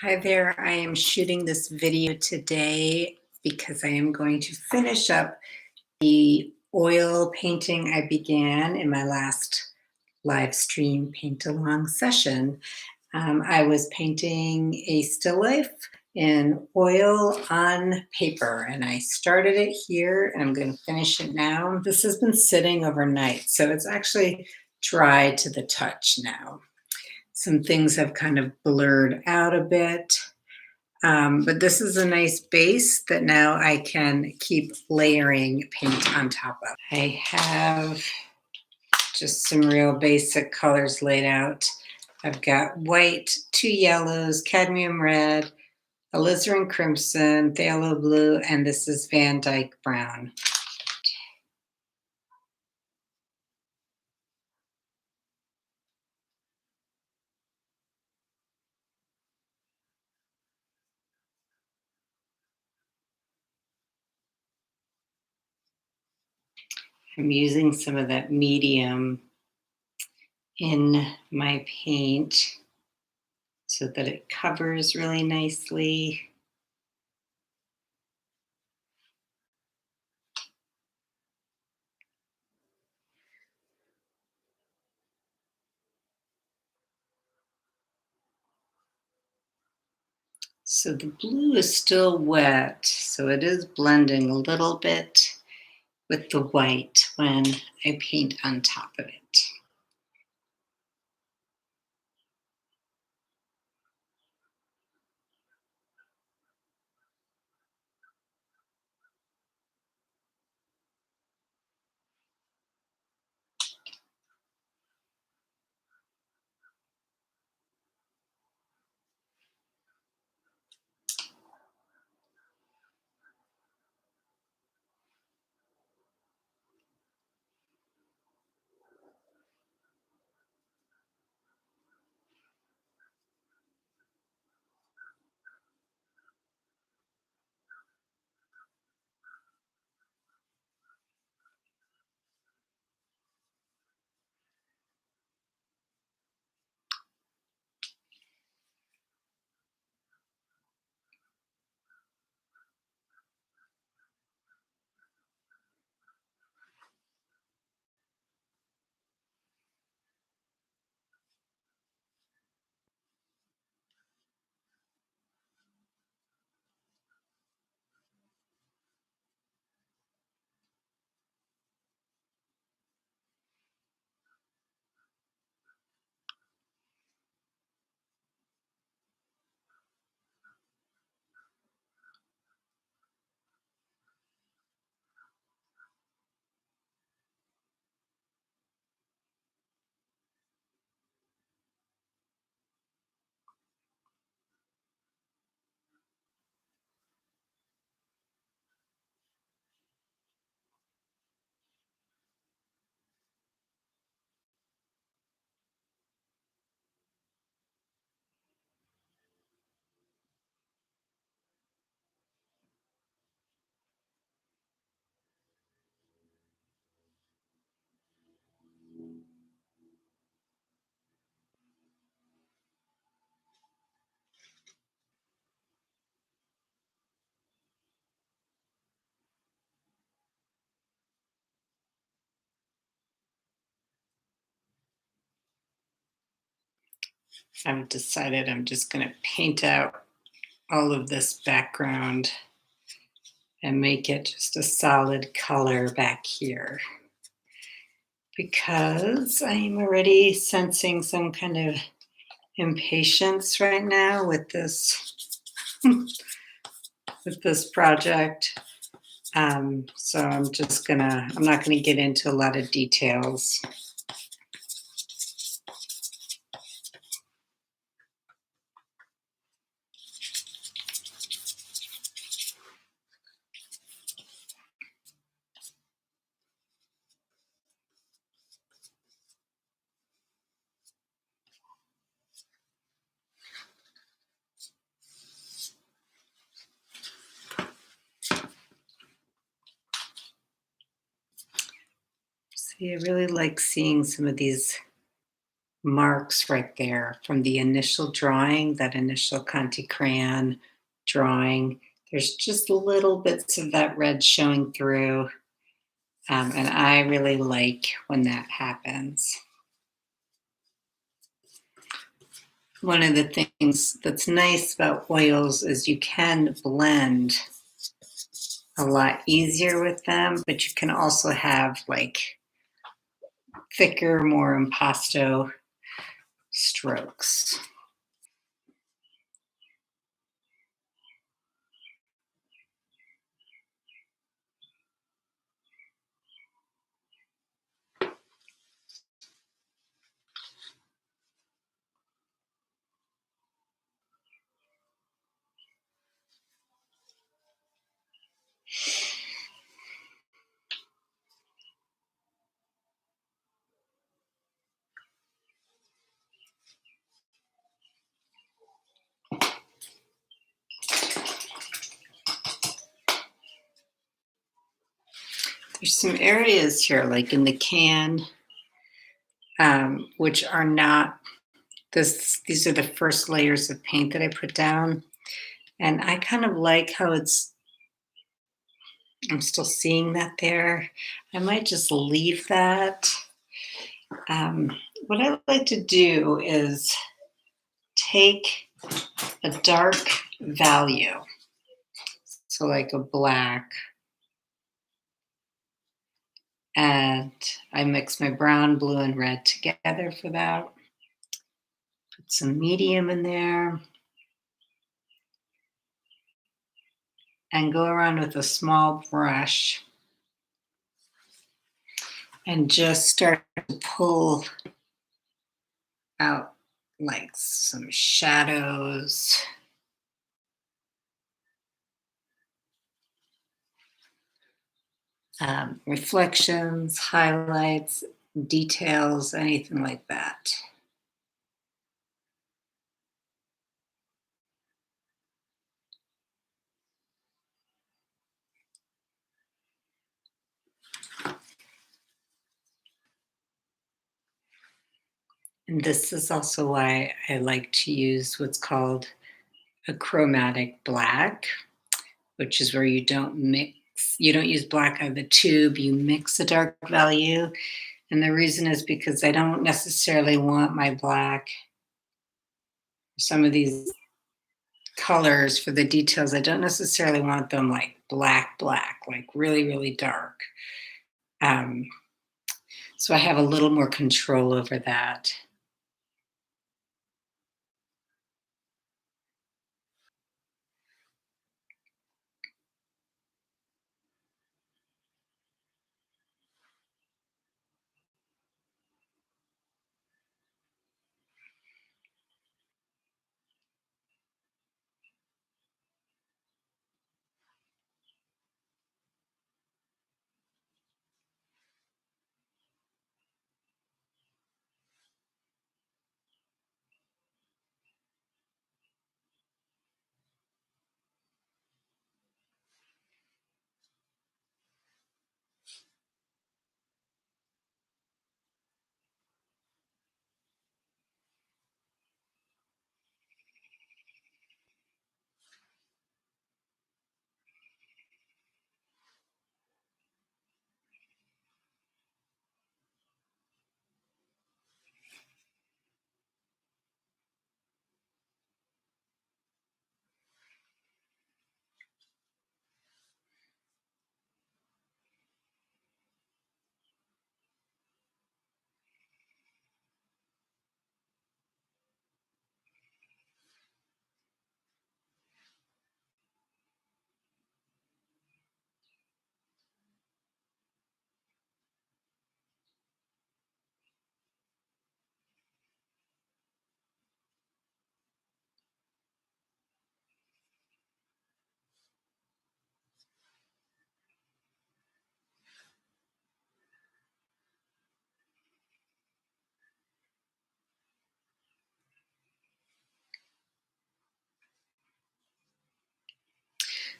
Hi there. I am shooting this video today because I am going to finish up the oil painting I began in my last live stream paint along session. I was painting a still life in oil on paper, and I started it here and I'm going to finish it now. This has been sitting overnight, so it's actually dry to the touch now. Some things have kind of blurred out a bit. But this is a nice base that now I can keep layering paint on top of. I have just some real basic colors laid out. I've got white, two yellows, cadmium red, alizarin crimson, phthalo blue, and this is Van Dyke brown. I'm using some of that medium in my paint so that it covers really nicely. So the blue is still wet, so it is blending a little bit with the white when I paint on top of it. I've decided I'm just going to paint out all of this background and make it just a solid color back here, because I'm already sensing some kind of impatience right now with this with this project. So I'm not gonna get into a lot of details. See, I really like seeing some of these marks right there from the initial drawing, that initial Conti crayon drawing. There's just little bits of that red showing through, and I really like when that happens. One of the things that's nice about oils is you can blend a lot easier with them, but you can also have like thicker, more impasto strokes. There's some areas here, like in the can, which are not this. These are the first layers of paint that I put down, and I kind of like how it's. I'm still seeing that there. I might just leave that. Um, what I like to do is take a dark value, so like a black, and I mix my brown, blue, and red together for that. Put some medium in there and go around with a small brush and just start to pull out like some shadows. Reflections, highlights, details, anything like that. And this is also why I like to use what's called a chromatic black, which is where you don't use black out of the tube, you mix a dark value. And the reason is because I don't necessarily want my black, some of these colors for the details, I don't necessarily want them like black, black, like really, really dark. Um, so I have a little more control over that.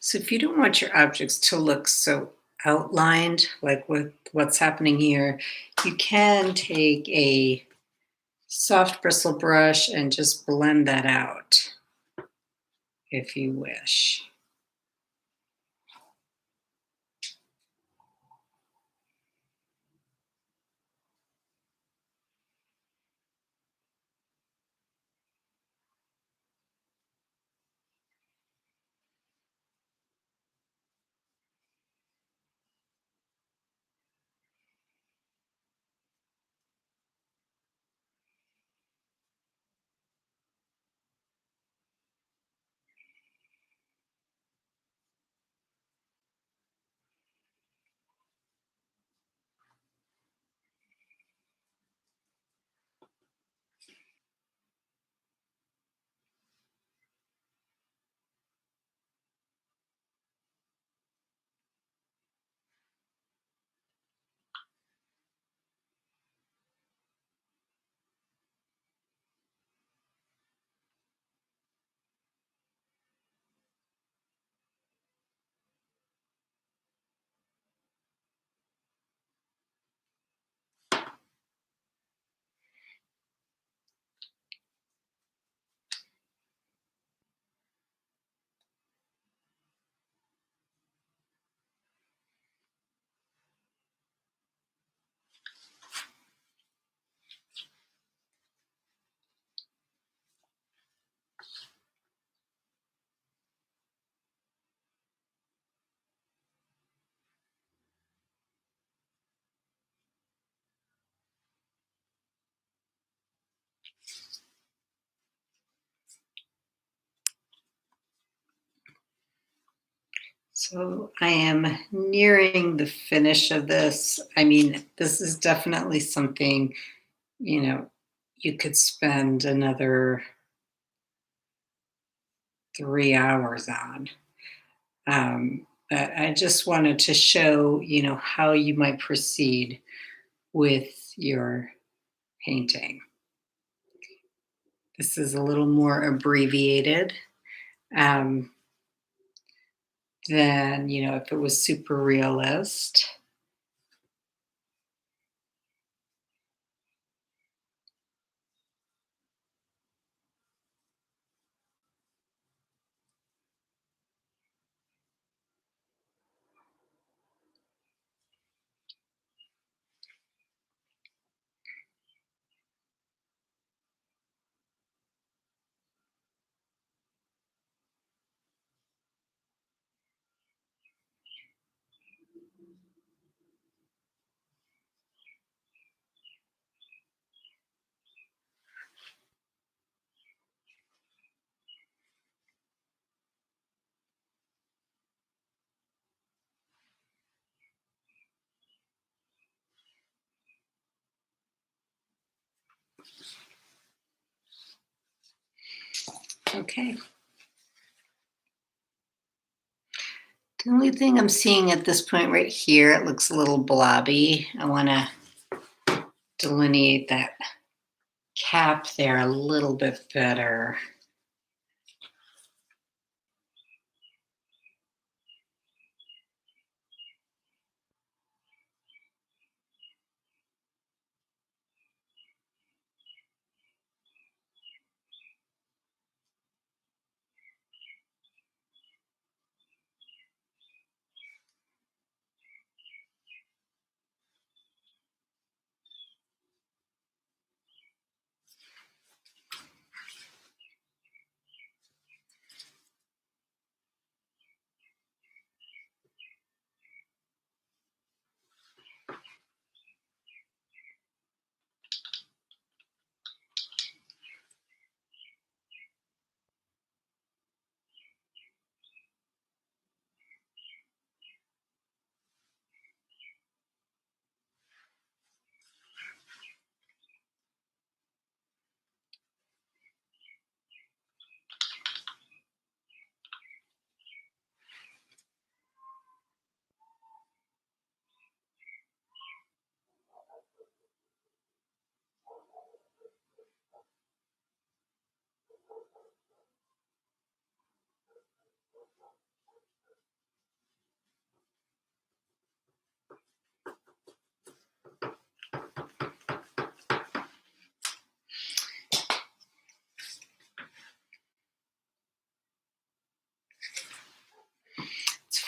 So if you don't want your objects to look so outlined, like with what's happening here, you can take a soft bristle brush and just blend that out if you wish. So I am nearing the finish of this. I mean, this is definitely something, you know, you could spend another 3 hours on. But I just wanted to show, how you might proceed with your painting. This is a little more abbreviated um, than, if it was super realist. Okay. The only thing I'm seeing at this point right here, it looks a little blobby. I want to delineate that cap there a little bit better.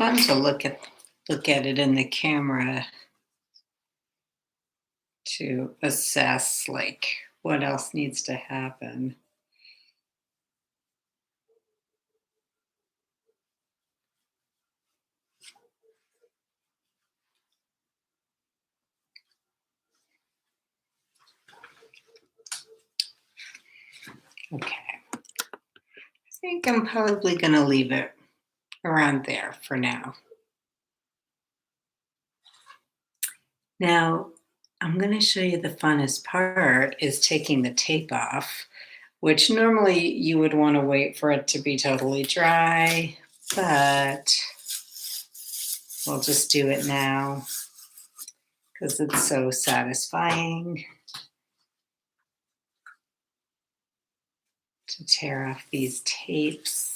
fun to look at it in the camera to assess like what else needs to happen. Okay, I think I'm probably going to leave it around there for now. Now, I'm going to show you the funnest part is taking the tape off, which normally you would want to wait for it to be totally dry, but we'll just do it now because it's so satisfying to tear off these tapes.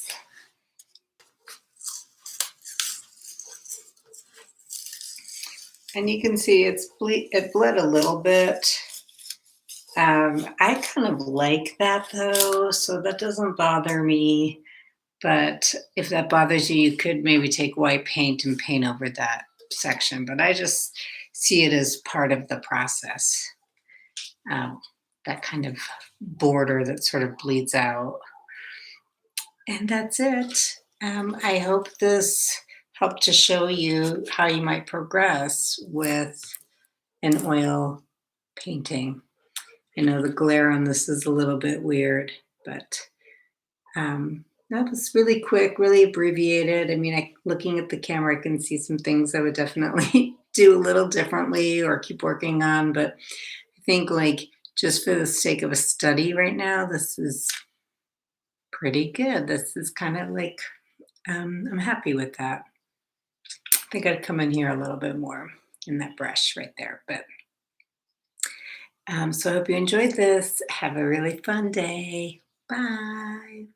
And you can see it bled a little bit. I kind of like that though, so that doesn't bother me. But if that bothers you, you could maybe take white paint and paint over that section. But I just see it as part of the process. Um, that kind of border that sort of bleeds out. And that's it. I hope this helped to show you how you might progress with an oil painting. I know the glare on this is a little bit weird, but that was really quick, really abbreviated. I mean, looking at the camera, I can see some things I would definitely do a little differently or keep working on. But I think, like, just for the sake of a study right now, this is pretty good. This is kind of like, I'm happy with that. I think I'd come in here a little bit more in that brush right there. But so I hope you enjoyed this. Have a really fun day. Bye.